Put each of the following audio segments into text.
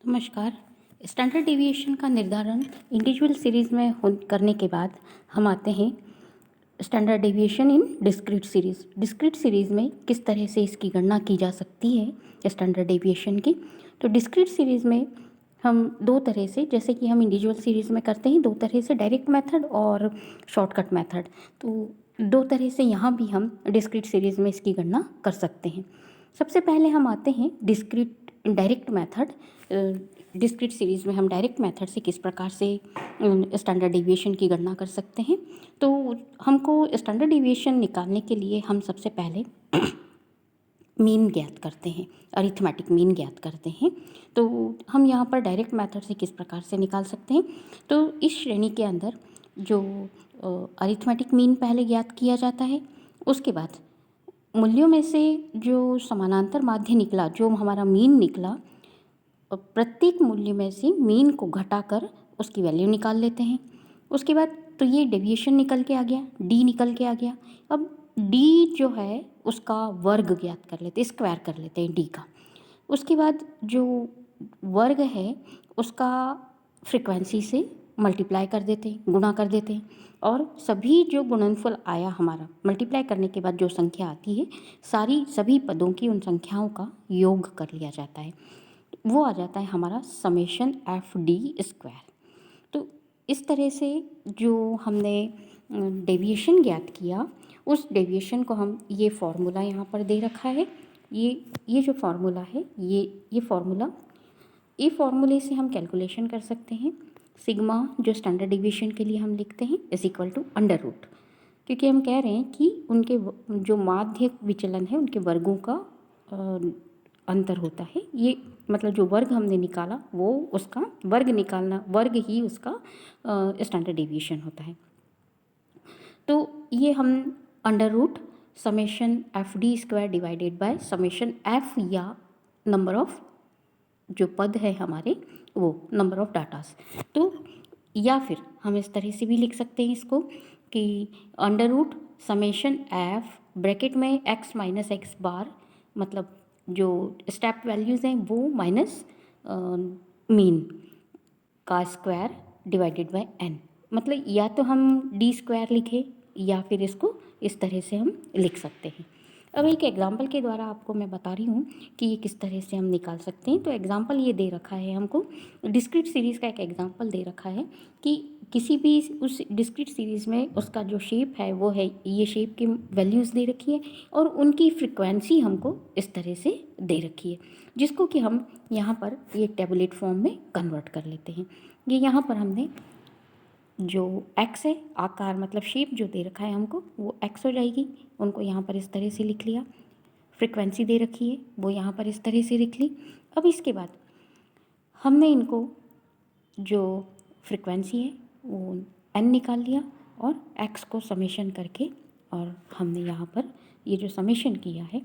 नमस्कार। Standard deviation का निर्धारण इंडिविजुअल सीरीज़ में करने के बाद हम आते हैं स्टैंडर्ड डेविएशन इन डिस्क्रीट सीरीज़। डिस्क्रीट सीरीज़ में किस तरह से इसकी गणना की जा सकती है स्टैंडर्ड डेविएशन की। तो डिस्क्रीट सीरीज़ में हम दो तरह से, जैसे कि हम इंडिविजुअल सीरीज़ में करते हैं, दो तरह से, डायरेक्ट मेथड और शॉर्टकट मेथड। तो दो तरह से यहाँ भी हम डिस्क्रीट सीरीज़ में इसकी गणना कर सकते हैं। सबसे पहले हम आते हैं डायरेक्ट मेथड। डिस्क्रीट सीरीज़ में हम डायरेक्ट मेथड से किस प्रकार से स्टैंडर्ड डेविएशन की गणना कर सकते हैं। तो हमको स्टैंडर्ड डेविएशन निकालने के लिए हम सबसे पहले मीन ज्ञात करते हैं, अरिथमेटिक मीन ज्ञात करते हैं। तो हम यहाँ पर डायरेक्ट मेथड से किस प्रकार से निकाल सकते हैं। तो इस श्रेणी के अंदर जो अरिथमेटिक मीन पहले ज्ञात किया जाता है, उसके बाद मूल्यों में से जो समानांतर माध्य निकला, जो हमारा मीन निकला, प्रत्येक मूल्य में से मीन को घटाकर उसकी वैल्यू निकाल लेते हैं। उसके बाद तो ये डेविएशन निकल के आ गया, डी निकल के आ गया। अब डी जो है उसका वर्ग ज्ञात कर लेते हैं, स्क्वायर कर लेते हैं डी का। उसके बाद जो वर्ग है उसका फ्रीक्वेंसी से मल्टीप्लाई कर देते हैं, गुणा कर देते हैं, और सभी जो गुणनफल आया हमारा मल्टीप्लाई करने के बाद जो संख्या आती है, सभी पदों की उन संख्याओं का योग कर लिया जाता है। वो आ जाता है हमारा समेशन एफ डी स्क्वायर। तो इस तरह से जो हमने डेविएशन ज्ञात किया, उस डेविएशन को हम, ये फॉर्मूला यहाँ पर दे रखा है, ये जो फॉर्मूला है, ये फॉर्मूले से हम कैलकुलेशन कर सकते हैं। सिग्मा जो स्टैंडर्ड डेविएशन के लिए हम लिखते हैं is equal to under root, क्योंकि हम कह रहे हैं कि उनके जो माध्य विचलन है उनके वर्गों का अंतर होता है। ये मतलब जो वर्ग हमने निकाला वो उसका वर्ग निकालना, वर्ग ही उसका स्टैंडर्ड डेविएशन होता है। तो ये हम under root summation F D square divided by summation F, या नंबर ऑफ जो पद है हमारे, वो नंबर ऑफ डाटास। तो या फिर हम इस तरह से भी लिख सकते हैं इसको कि under root summation F bracket में एक्स माइनस एक्स बार, मतलब जो स्टेप वैल्यूज़ हैं वो माइनस मीन का स्क्वायर डिवाइडेड बाय एन। मतलब या तो हम डी स्क्वायर लिखें या फिर इसको इस तरह से हम लिख सकते हैं। अब एक एग्जांपल के द्वारा आपको मैं बता रही हूँ कि ये किस तरह से हम निकाल सकते हैं। तो एग्जांपल ये दे रखा है हमको, डिस्क्रीट सीरीज़ का एक एग्जांपल दे रखा है कि किसी भी उस डिस्क्रीट सीरीज़ में उसका जो शेप है वो है, ये शेप की वैल्यूज़ दे रखी है और उनकी फ्रिक्वेंसी हमको इस तरह से दे रखी है, जिसको कि हम यहाँ पर ये टेबुलेट फॉर्म में कन्वर्ट कर लेते हैं। ये यहाँ पर हमने जो एक्स है, आकार मतलब शेप जो दे रखा है हमको, वो एक्स हो जाएगी, उनको यहाँ पर इस तरह से लिख लिया। फ्रिक्वेंसी दे रखी है वो यहाँ पर इस तरह से लिख ली। अब इसके बाद हमने इनको जो फ्रिक्वेंसी है वो एन निकाल लिया और एक्स को समेशन करके, और हमने यहाँ पर ये जो समेशन किया है,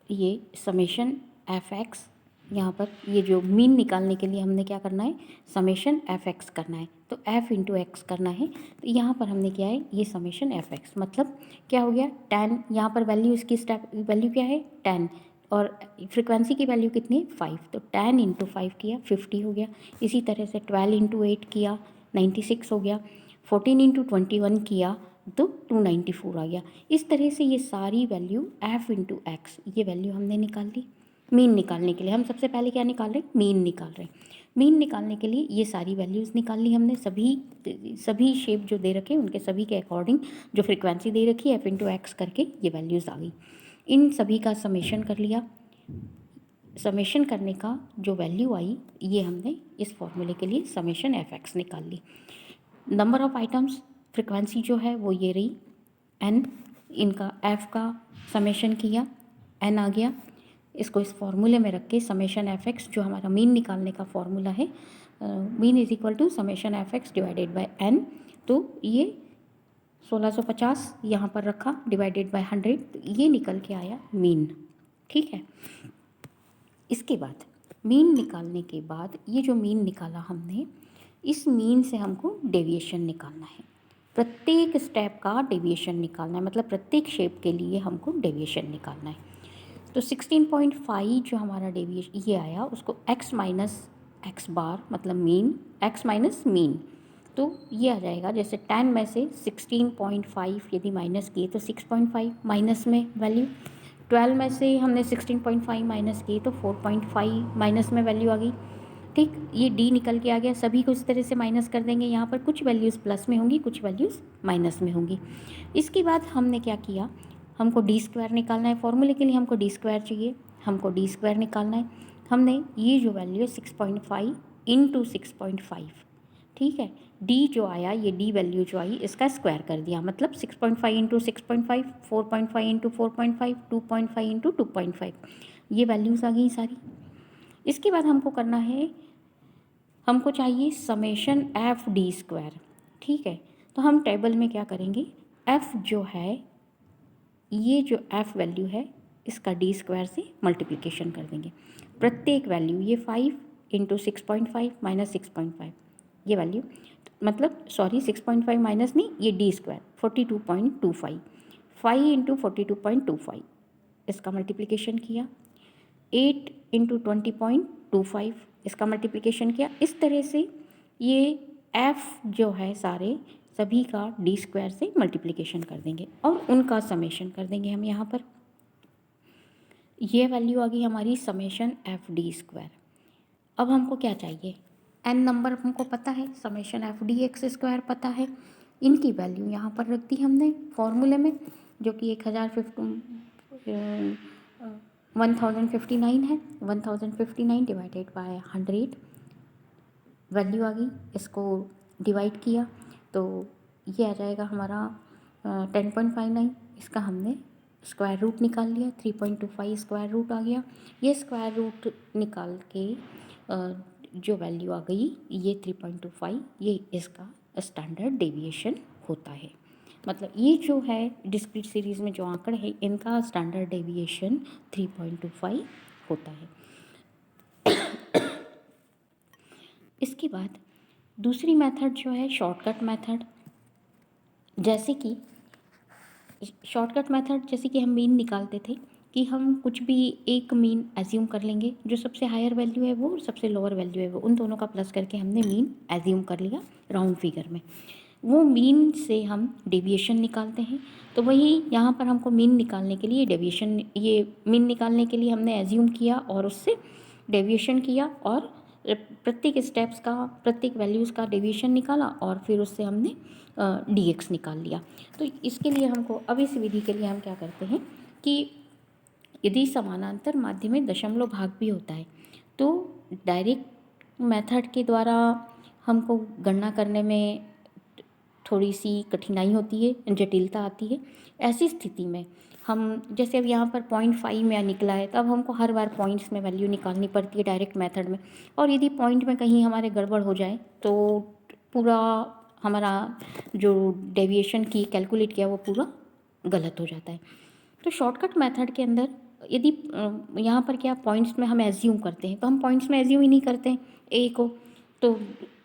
ये समेशन एफ एक्स, यहाँ पर ये जो मीन निकालने के लिए हमने क्या करना है, समेशन एफ एक्स करना है, तो एफ इंटू एक्स करना है। तो यहाँ पर हमने क्या है, ये समेशन एफ एक्स, मतलब क्या हो गया, टेन, यहाँ पर वैल्यू इसकी स्टेप वैल्यू क्या है, टेन, और फ्रिक्वेंसी की वैल्यू कितनी है, 5, तो 10 इंटू 5 किया 50 हो गया। इसी तरह से 12 इंटू 8 किया 96 हो गया। 14 इंटू 21 किया तो 294 आ गया। इस तरह से ये सारी वैल्यू एफ इंटू एक्स, ये वैल्यू हमने निकाल ली। मीन निकालने के लिए हम सबसे पहले क्या निकाल रहे हैं, मीन निकाल रहे हैं। मीन निकालने के लिए ये सारी वैल्यूज़ निकाल ली हमने, सभी शेप जो दे रखे हैं उनके सभी के अकॉर्डिंग जो फ्रिक्वेंसी दे रखी है एफ इंटू एक्स करके ये वैल्यूज़ आ गई। इन सभी का समेशन कर लिया। समेशन करने का जो वैल्यू आई, ये हमने इस फॉर्मूले के लिए समेशन एफ एक्स निकाल ली। नंबर ऑफ आइटम्स, फ्रिक्वेंसी जो है वो ये रही एन, इनका एफ का समेशन किया, एन आ गया। इसको इस फॉर्मूले में रख के समेशन एफ एक्स, जो हमारा मीन निकालने का फॉर्मूला है, mean is equal to summation F X divided by N, तो ये 1650 यहाँ पर रखा डिवाइडेड बाय 100, तो ये निकल के आया मीन। ठीक है। इसके बाद मीन निकालने के बाद ये जो मीन निकाला हमने, इस मीन से हमको डेविएशन निकालना है। प्रत्येक स्टेप का डेविएशन निकालना है, मतलब प्रत्येक शेप के लिए हमको डेविएशन निकालना है। तो 16.5 जो हमारा डेविएशन ये आया, उसको x माइनस एक्स बार मतलब मीन, x माइनस मीन, तो ये आ जाएगा। जैसे 10 में से 16.5 यदि माइनस किए तो 6.5 माइनस में वैल्यू, 12 में से हमने 16.5 माइनस किए तो 4.5 माइनस में वैल्यू आ गई। ठीक, ये डी निकल के आ गया। सभी को इस तरह से माइनस कर देंगे। यहाँ पर कुछ वैल्यूज़ प्लस में होंगी, कुछ वैल्यूज़ माइनस में होंगी। इसके बाद हमने क्या किया, हमको डी स्क्वायर निकालना है। फॉर्मूले के लिए हमको डी स्क्वायर चाहिए, हमको डी स्क्वायर निकालना है। हमने ये जो वैल्यू है 6.5 इंटू 6.5, ठीक है, डी जो आया, ये डी वैल्यू जो आई इसका स्क्वायर कर दिया, मतलब 6.5 इंटू 6.5, 4.5 इंटू 4.5, 2.5 इंटू 2.5, ये वैल्यूज़ आ गई सारी। इसके बाद हमको करना है, हमको चाहिए समेशन एफ डी स्क्वायर, ठीक है। तो हम टेबल में क्या करेंगे, एफ जो है, ये जो एफ वैल्यू है इसका डी स्क्वायर से मल्टीप्लिकेशन कर देंगे। प्रत्येक वैल्यू, ये 5 इंटू 6.5 माइनस 6.5, ये वैल्यू मतलब सॉरी 6.5 माइनस नहीं, ये डी स्क्वायर 42.25, 5 इंटू 42.25 इसका मल्टीप्लिकेशन किया, 8 इंटू 20.25 इसका मल्टीप्लिकेशन किया। इस तरह से ये एफ जो है सारे सभी का डी स्क्वायर से मल्टीप्लिकेशन कर देंगे और उनका समेशन कर देंगे हम यहाँ पर। ये वैल्यू आ गई हमारी समेशन एफ डी स्क्वायर। अब हमको क्या चाहिए, एन नंबर हमको पता है, summation F D X square पता है, इनकी वैल्यू यहाँ पर रख दी हमने फॉर्मूले में, जो कि 1059 है। 1059 डिवाइडेड बाय 100 वैल्यू आ गई, इसको डिवाइड किया तो ये आ जाएगा हमारा 10.59। इसका हमने स्क्वायर रूट निकाल लिया, 3.25 स्क्वायर रूट आ गया। ये स्क्वायर रूट निकाल के जो वैल्यू आ गई ये 3.25, ये इसका स्टैंडर्ड डेविएशन होता है। मतलब ये जो है डिस्क्रीट सीरीज़ में जो आंकड़े हैं इनका स्टैंडर्ड डेविएशन 3.25 होता है। इसके बाद दूसरी मेथड जो है शॉर्टकट मेथड, जैसे कि शॉर्टकट मेथड जैसे कि हम मीन निकालते थे कि हम कुछ भी एक मीन एज्यूम कर लेंगे, जो सबसे हायर वैल्यू है वो और सबसे लोअर वैल्यू है वो, उन दोनों का प्लस करके हमने मीन एज्यूम कर लिया राउंड फिगर में। वो मीन से हम डेविएशन निकालते हैं। तो वही यहाँ पर हमको मीन निकालने के लिए डेविएशन, ये मीन निकालने के लिए हमने एज्यूम किया और उससे डेविएशन किया और प्रत्येक स्टेप्स का, प्रत्येक वैल्यूज़ का डेविएशन निकाला और फिर उससे हमने डी एक्स निकाल लिया। तो इसके लिए हमको, अब इस विधि के लिए हम क्या करते हैं कि यदि समानांतर माध्य में दशमलव भाग भी होता है तो डायरेक्ट मेथड के द्वारा हमको गणना करने में थोड़ी सी कठिनाई होती है, जटिलता आती है। ऐसी स्थिति में हम, जैसे अब यहाँ पर 0.5 में निकला है, तब हमको हर बार पॉइंट्स में वैल्यू निकालनी पड़ती है डायरेक्ट मेथड में, और यदि पॉइंट में कहीं हमारे गड़बड़ हो जाए तो पूरा हमारा जो डेविएशन की कैलकुलेट किया वो पूरा गलत हो जाता है। तो शॉर्टकट मेथड के अंदर यदि यहाँ पर क्या पॉइंट्स में हम एज्यूम करते हैं, तो हम पॉइंट्स में एज्यूम ही नहीं करते हैं ए को, तो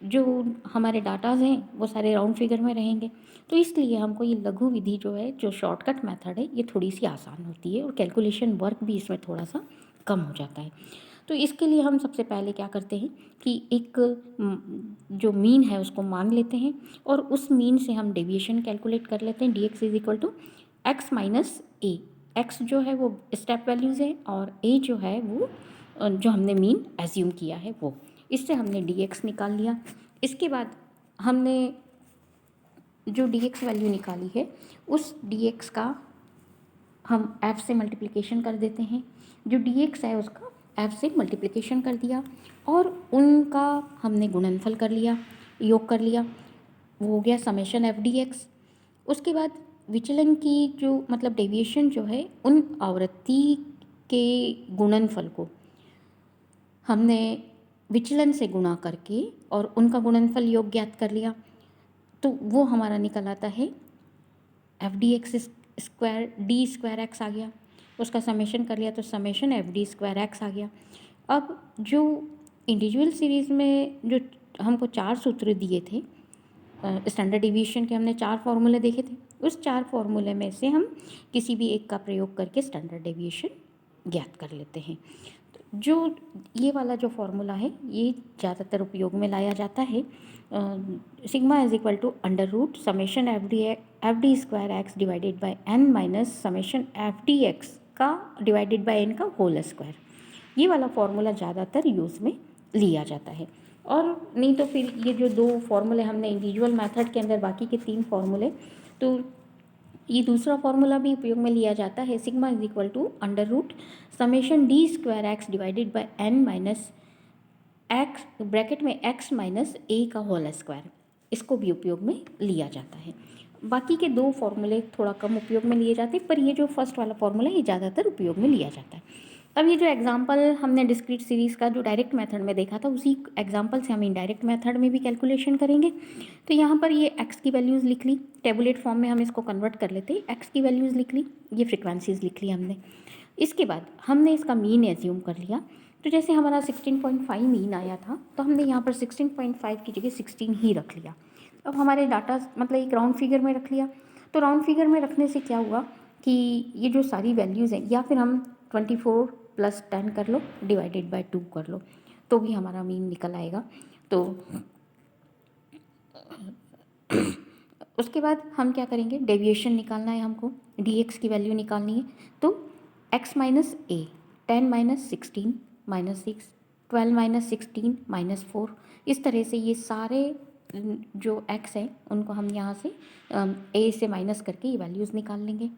जो हमारे डाटाज हैं वो सारे राउंड फिगर में रहेंगे। तो इसलिए हमको ये लघु विधि जो है, जो शॉर्टकट मेथड है, ये थोड़ी सी आसान होती है और कैलकुलेशन वर्क भी इसमें थोड़ा सा कम हो जाता है। तो इसके लिए हम सबसे पहले क्या करते हैं कि एक जो मीन है उसको मान लेते हैं और उस मीन से हम डेविएशन कैलकुलेट कर लेते हैं। D X is equal to X minus A. X जो है वो स्टेप वैल्यूज़ है और ए जो है वो जो हमने मीन एज्यूम किया है वो, इससे हमने डी एक्स निकाल लिया। इसके बाद हमने जो डी एक्स वैल्यू निकाली है उस डी एक्स का हम एफ से मल्टीप्लिकेशन कर देते हैं। जो डी एक्स है उसका एफ से मल्टीप्लिकेशन कर दिया और उनका हमने गुणनफल कर लिया, योग कर लिया, वो हो गया समेशन एफ डी एक्स। उसके बाद विचलन की जो मतलब डेविएशन जो है, उन आवृत्ति के गुणनफल को हमने विचलन से गुणा करके और उनका गुणनफल योग ज्ञात कर लिया, तो वो हमारा निकल आता है F D X square, D square X आ गया। उसका समेशन कर लिया तो summation F D square X आ गया। अब जो इंडिविजुअल सीरीज़ में जो हमको 4 सूत्र दिए थे स्टैंडर्ड डिवीएशन के, हमने 4 फॉर्मूले देखे थे, उस 4 फॉर्मूले में से हम किसी भी एक का प्रयोग करके स्टैंडर्ड डेविएशन ज्ञात कर लेते हैं। तो जो ये वाला जो फॉर्मूला है ये ज़्यादातर उपयोग में लाया जाता है। Sigma is equal to under root summation F D square X divided by N minus summation F D X का डिवाइडेड बाई एन का होल स्क्वायर। ये वाला फॉर्मूला ज़्यादातर यूज़ में लिया जाता है। और नहीं तो फिर ये जो दो फॉर्मूले हमने इंडिविजुअल मेथड के अंदर बाकी के 3 फॉर्मूले, तो ये दूसरा फॉर्मूला भी उपयोग में लिया जाता है। Sigma is equal to under root summation D square X divided by N minus X bracket में एक्स माइनस ए का होल स्क्वायर, इसको भी उपयोग में लिया जाता है। बाकी के 2 फॉर्मूले थोड़ा कम उपयोग में लिए जाते हैं, पर ये जो फर्स्ट वाला फॉर्मूला है ये ज़्यादातर उपयोग में लिया जाता है। अब ये जो एग्जांपल हमने डिस्क्रीट सीरीज़ का जो डायरेक्ट मेथड में देखा था, उसी एग्जांपल से हम इनडायरेक्ट मेथड में भी कैलकुलेशन करेंगे। तो यहाँ पर ये एक्स की वैल्यूज़ लिख ली, टेबुलेट फॉर्म में हम इसको कन्वर्ट कर लेते हैं। एक्स की वैल्यूज़ लिख ली, ये फ्रिक्वेंसीज लिख ली हमने। इसके बाद हमने इसका मीन एज्यूम कर लिया। तो जैसे हमारा 16.5 मीन आया था, तो हमने यहाँ पर 16.5 की जगह 16 ही रख लिया। अब हमारे डाटा मतलब एक राउंड फिगर में रख लिया। तो राउंड फिगर में रखने से क्या हुआ कि ये जो सारी वैल्यूज़ हैं, या फिर हम 24 + 10 कर लो डिवाइडेड बाय 2 कर लो, तो भी हमारा मीन निकल आएगा। तो उसके बाद हम क्या करेंगे, डेविएशन निकालना है हमको, डी एक्स की वैल्यू निकालनी है। तो x माइनस ए, 10 माइनस 16 माइनस 6, 12 माइनस 16 माइनस 4, इस तरह से ये सारे जो x हैं उनको हम यहाँ से a से माइनस करके ये वैल्यूज़ निकाल लेंगे।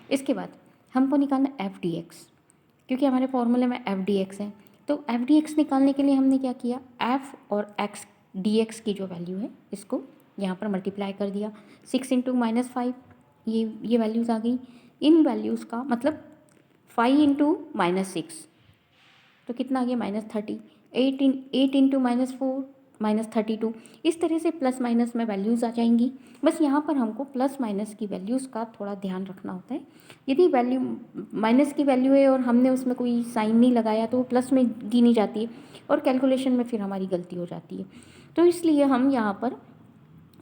इसके बाद हमको निकालना एफ डी एक्स, क्योंकि हमारे फॉर्मूले में एफ डी एक्स है। तो एफ डी एक्स निकालने के लिए हमने क्या किया, एफ और एक्स डी एक्स की जो वैल्यू है इसको यहाँ पर मल्टीप्लाई कर दिया। 6 इंटू माइनस 5, ये वैल्यूज़ आ गई। इन वैल्यूज़ का मतलब 5 इंटू माइनस 6 तो कितना आ गया, -30। 8 इंटू माइनस 4 -32। इस तरह से प्लस माइनस में वैल्यूज़ आ जाएंगी। बस यहाँ पर हमको प्लस माइनस की वैल्यूज़ का थोड़ा ध्यान रखना होता है। यदि वैल्यू माइनस की वैल्यू है और हमने उसमें कोई साइन नहीं लगाया तो वो प्लस में गिनी जाती है और कैलकुलेशन में फिर हमारी गलती हो जाती है। तो इसलिए हम यहाँ पर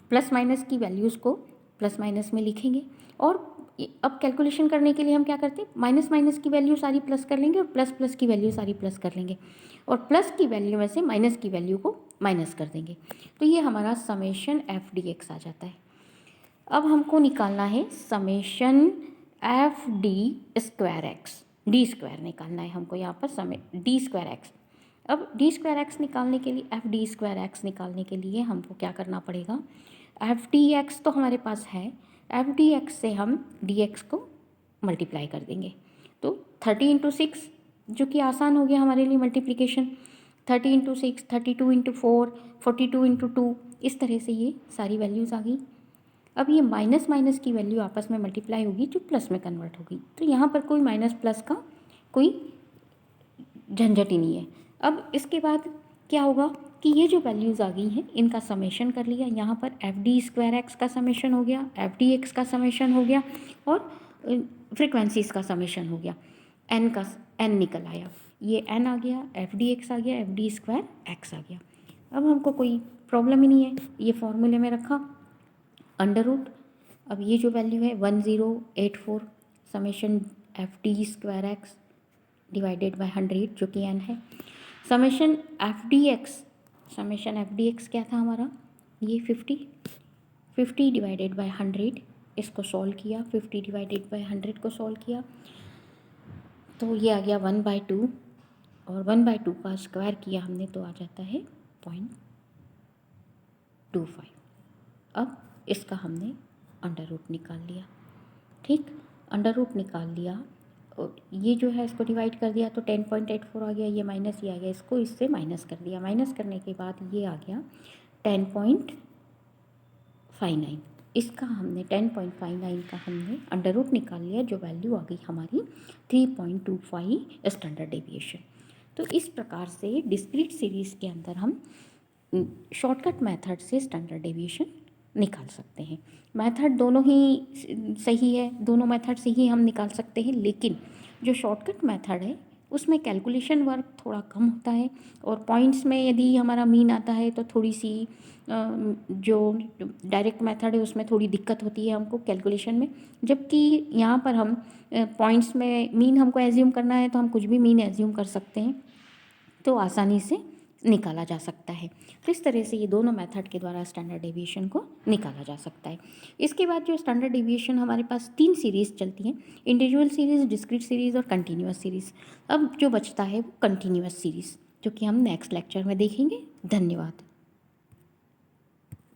प्लस माइनस की वैल्यूज़ को प्लस माइनस में लिखेंगे। और अब कैलकुलेशन करने के लिए हम क्या करते हैं, माइनस माइनस की वैल्यू सारी प्लस कर लेंगे और प्लस प्लस की वैल्यू सारी प्लस कर लेंगे, और प्लस की वैल्यू में से माइनस की वैल्यू को माइनस कर देंगे। तो ये हमारा समेशन एफ डी एक्स आ जाता है। अब हमको निकालना है summation F D square x, D square निकालना है हमको यहाँ पर, समय डी स्क्वायर एक्स। अब डी स्क्वायर एक्स निकालने के लिए, एफ डी स्क्वायर एक्स निकालने के लिए हमको क्या करना पड़ेगा, एफ डी एक्स तो हमारे पास है, एफ डी एक्स से हम डी एक्स को मल्टीप्लाई कर देंगे। तो 30 इंटू 6, जो कि आसान हो गया हमारे लिए मल्टीप्लिकेशन, 30 इंटू 6, 32 इंटू 4, 42 इंटू 2, इस तरह से ये सारी वैल्यूज़ आ गई। अब ये माइनस माइनस की वैल्यू आपस में मल्टीप्लाई होगी जो प्लस में कन्वर्ट होगी। तो यहाँ पर कोई माइनस प्लस का कोई झंझट ही नहीं है। अब इसके बाद क्या होगा कि ये जो वैल्यूज़ आ गई हैं इनका समेशन कर लिया। यहाँ पर एफ डी स्क्वायर एक्स का समेशन हो गया, एफ डी एक्स का समेशन हो गया, और फ्रिक्वेंसीज़ का समेशन हो गया। एन निकल आया, ये एन आ गया, एफ डी एक्स आ गया, एफ डी स्क्वायर एक्स आ गया। अब हमको कोई प्रॉब्लम ही नहीं है, ये फॉर्मूले में रखा अंडर रूट। अब ये जो वैल्यू है 1084 summation F D square X divided bye 100, जो कि एन है। समेशन एफ डी एक्स क्या था हमारा, ये 50 डिवाइडेड बाय 100, इसको सॉल्व किया, 50 डिवाइडेड बाय 100 को सॉल्व किया तो ये आ गया 1/2, और 1/2 का स्क्वायर किया हमने तो आ जाता है 0.25। अब इसका हमने अंडर रूट निकाल लिया, ठीक, अंडर रूट निकाल लिया, और ये जो है इसको डिवाइड कर दिया तो 10.84 आ गया, ये माइनस ही आ गया, इसको इससे माइनस कर दिया। माइनस करने के बाद ये आ गया 10.59। इसका हमने 10.59 का हमने अंडर रूट निकाल लिया, जो वैल्यू आ गई हमारी 3.25 स्टैंडर्ड डेविएशन। तो इस प्रकार से डिस्क्रीट सीरीज़ के अंदर हम शॉर्टकट मेथड से स्टैंडर्ड डेविएशन निकाल सकते हैं। मेथड दोनों ही सही है, दोनों मेथड से ही हम निकाल सकते हैं, लेकिन जो शॉर्टकट मेथड है उसमें कैलकुलेशन वर्क थोड़ा कम होता है, और पॉइंट्स में यदि हमारा मीन आता है तो थोड़ी सी जो डायरेक्ट मेथड है उसमें थोड़ी दिक्कत होती है हमको कैलकुलेशन में। जबकि यहाँ पर हम पॉइंट्स में मीन हमको एज्यूम करना है तो हम कुछ भी मीन एज्यूम कर सकते हैं, तो आसानी से निकाला जा सकता है। तो इस तरह से ये दोनों मेथड के द्वारा स्टैंडर्ड डेविएशन को निकाला जा सकता है। इसके बाद जो स्टैंडर्ड डेविएशन हमारे पास 3 सीरीज़ चलती हैं, इंडिविजुअल सीरीज़, डिस्क्रीट सीरीज़ और कंटिन्यूअस सीरीज़। अब जो बचता है वो कंटिन्यूअस सीरीज़, जो कि हम नेक्स्ट लेक्चर में देखेंगे। धन्यवाद।